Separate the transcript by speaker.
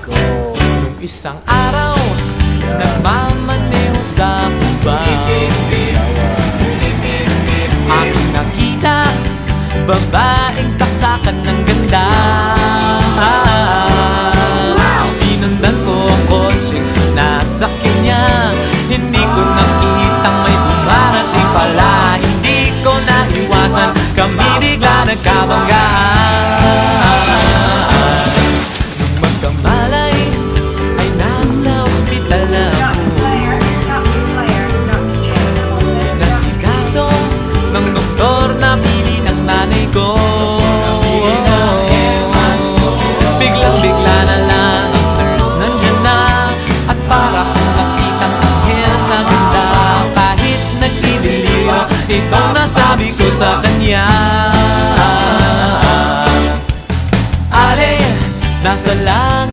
Speaker 1: ko.
Speaker 2: Nung isang araw, nagmamaneho sa Cuba, aking nakita babaeng saksakan ng ganda. Sinundan ko ang kotseng sinasakyan niya. Hindi ko nakitang may dumarating pala. Hindi ko naiwasan, kami bigla nagkabanggaan. Nung magkamalay ay nasa ospital na ako. Nasikaso ng doktor na pili ng nanay ko. Biglang-bigla na lang ang nurse nandyan na, at para kong nakitang anghel sa ganda. Kahit nagdidiliyo, itong nasabi ko sa kanya. Ale, nasa lang